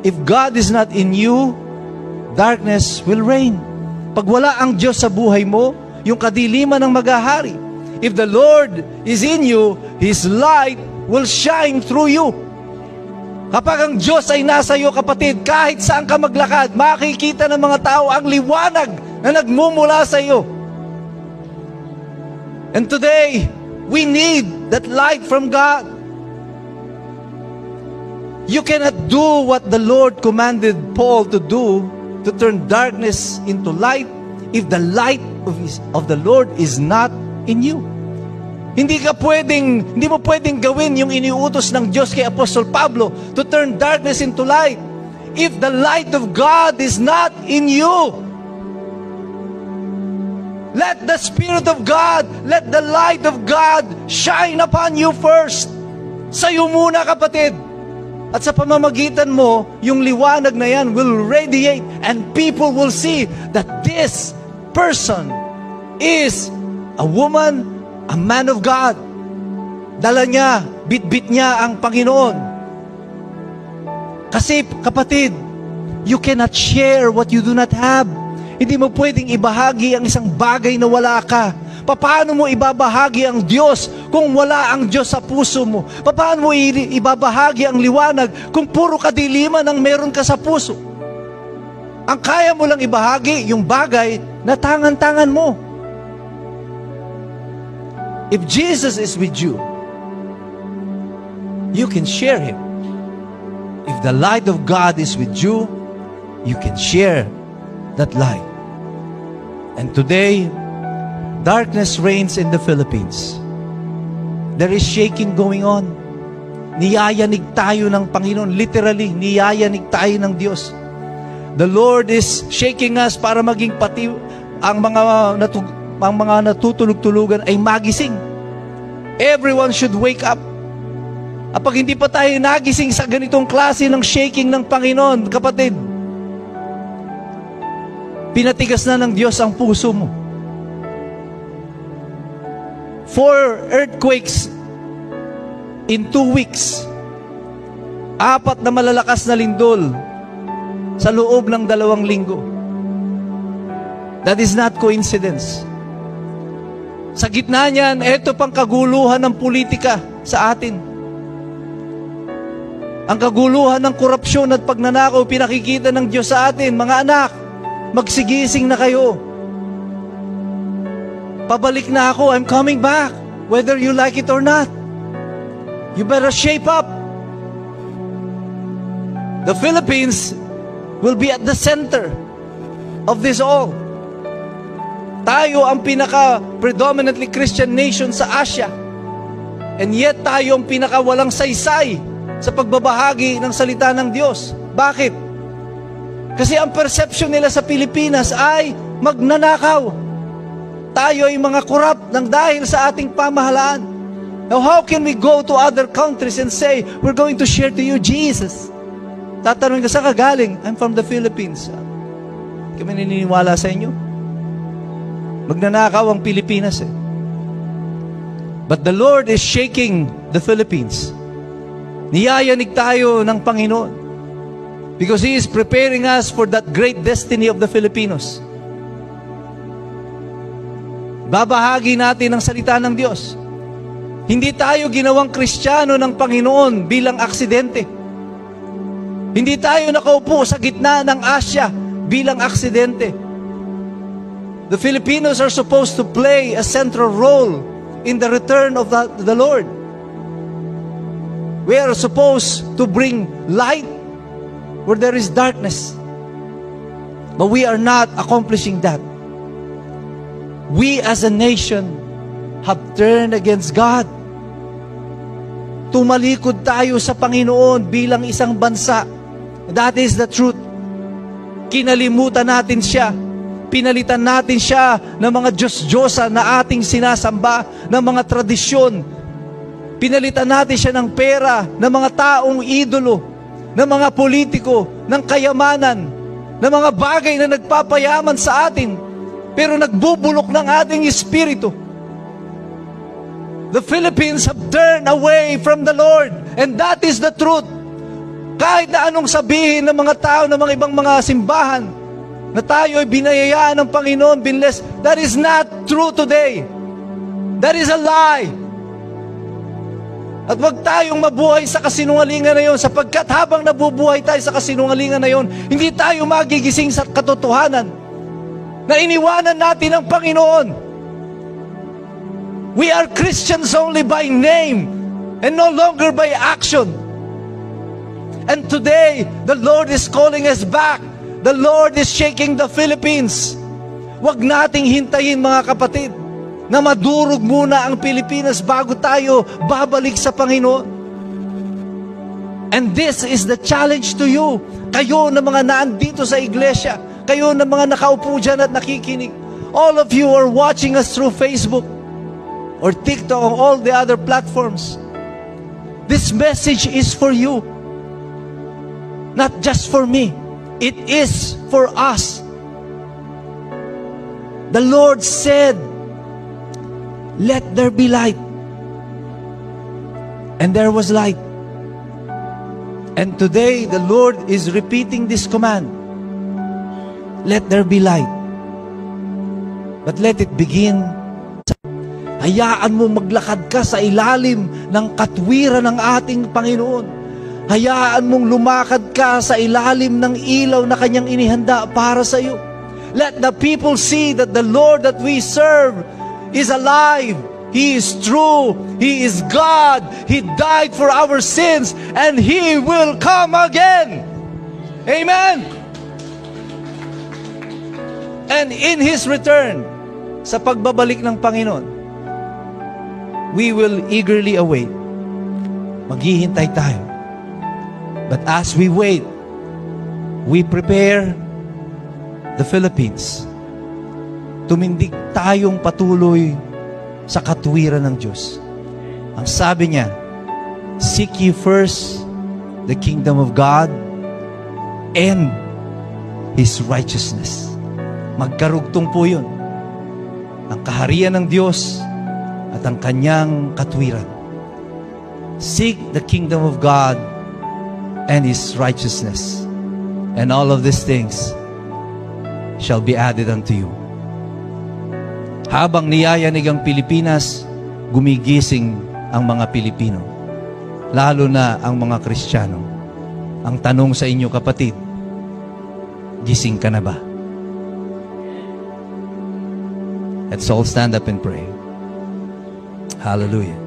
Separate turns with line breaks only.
if God is not in you, darkness will reign. Pag wala ang Diyos sa buhay mo, yung kadiliman ang maghahari. If the Lord is in you, His light will shine through you. Kapag ang Diyos ay nasa iyo, kapatid, kahit saan ka maglakad, makikita ng mga tao ang liwanag na nagmumula sa iyo. And today, we need that light from God. You cannot do what the Lord commanded Paul to do, to turn darkness into light, if the light of the Lord is not in you. Hindi mo pwedeng gawin yung iniutos ng Diyos kay Apostol Pablo to turn darkness into light if the light of God is not in you. Let the Spirit of God, let the light of God shine upon you first. Sa'yo muna, kapatid. At sa pamamagitan mo, yung liwanag na yan will radiate and people will see that this person is a woman, a man of God. Dala niya, bit-bit niya ang Panginoon. Kasi, kapatid, you cannot share what you do not have. Hindi mo pwedeng ibahagi ang isang bagay na wala ka. Paano mo ibabahagi ang Diyos kung wala ang Diyos sa puso mo? Paano mo ibabahagi ang liwanag kung puro kadiliman ang meron ka sa puso? Ang kaya mo lang ibahagi yung bagay na tangan-tangan mo. If Jesus is with you, you can share Him. If the light of God is with you, you can share that light. And today, darkness reigns in the Philippines. There is shaking going on. Niyayanig tayo ng Panginoon. Literally, niyayanig tayo ng Diyos. The Lord is shaking us para maging pati ang mga natutulog-tulugan ay magising. Everyone should wake up. At pag hindi pa tayo nagising sa ganitong klase ng shaking ng Panginoon, kapatid, pinatigas na ng Diyos ang puso mo. 4 earthquakes in 2 weeks. 4 na malalakas na lindol sa loob ng 2 linggo. That is not coincidence. Sa gitna niyan, ito pang kaguluhan ng politika sa atin. Ang kaguluhan ng korupsyon at pagnanakaw, pinakikita ng Diyos sa atin. Mga anak, magsigising na kayo. Pabalik na ako. I'm coming back. Whether you like it or not. You better shape up. The Philippines will be at the center of this all. Tayo ang pinaka-predominantly Christian nation sa Asia. And yet tayo ang pinaka-walang saysay sa pagbabahagi ng salita ng Diyos. Bakit? Kasi ang perception nila sa Pilipinas ay magnanakaw. Tayo ay mga corrupt nang dahil sa ating pamahalaan. Now, how can we go to other countries and say, we're going to share to you Jesus? Tatanungin ka, saan ka galing? I'm from the Philippines. Kami naniniwala sa inyo. Magnanakaw ang Pilipinas eh. But the Lord is shaking the Philippines. Niyayanig tayo ng Panginoon. Because He is preparing us for that great destiny of the Filipinos. Babahagi natin ang salita ng Diyos. Hindi tayo ginawang Kristiyano ng Panginoon bilang aksidente. Hindi tayo nakaupo sa gitna ng Asya bilang aksidente. The Filipinos are supposed to play a central role in the return of the Lord. We are supposed to bring light where there is darkness. But we are not accomplishing that. We as a nation have turned against God. Tumalikod tayo sa Panginoon bilang isang bansa. That is the truth. Kinalimutan natin siya. Pinalitan natin siya ng mga Diyos-Diyosa na ating sinasamba, ng mga tradisyon. Pinalitan natin siya ng pera, ng mga taong idolo, ng mga politiko, ng kayamanan, ng mga bagay na nagpapayaman sa atin, pero nagbubulok ng ating espiritu. The Philippines have turned away from the Lord, and that is the truth. Kahit na anong sabihin ng mga tao, ng mga ibang mga simbahan, na tayo ay binayayaan ng Panginoon, binless, that is not true today. That is a lie. At wag tayong mabuhay sa kasinungalingan na yon, sapagkat habang nabubuhay tayo sa kasinungalingan na yon, hindi tayo magigising sa katotohanan na iniwanan natin ang Panginoon. We are Christians only by name and no longer by action. And today, the Lord is calling us back. The Lord is shaking the Philippines. Huwag nating hintayin, mga kapatid, na madurog muna ang Pilipinas bago tayo babalik sa Panginoon. And this is the challenge to you. Kayo na mga naandito sa iglesia, kayo na mga nakaupo dyan at nakikinig, all of you are watching us through Facebook or TikTok or all the other platforms. This message is for you. Not just for me. It is for us. The Lord said, "Let there be light." And there was light. And today, the Lord is repeating this command. Let there be light. But let it begin. Hayaan mo maglakad ka sa ilalim ng katwiran ng ating Panginoon. Hayaan mong lumakad ka sa ilalim ng ilaw na Kanyang inihanda para sa iyo. Let the people see that the Lord that we serve is alive. He is true. He is God. He died for our sins and He will come again. Amen. And in His return, sa pagbabalik ng Panginoon, we will eagerly await. Maghihintay tayo. But as we wait, we prepare the Philippines. Tumindig tayong patuloy sa katwiran ng Diyos. Ang sabi niya, seek ye first the kingdom of God and His righteousness. Magkarugtong po yun. Ang kaharian ng Diyos at ang Kanyang katwiran. Seek the kingdom of God and His righteousness, and all of these things shall be added unto you. Habang niyayanig ang Pilipinas, gumigising ang mga Pilipino, lalo na ang mga Kristiyano. Ang tanong sa inyo, kapatid, gising ka na ba? Let's all stand up and pray. Hallelujah.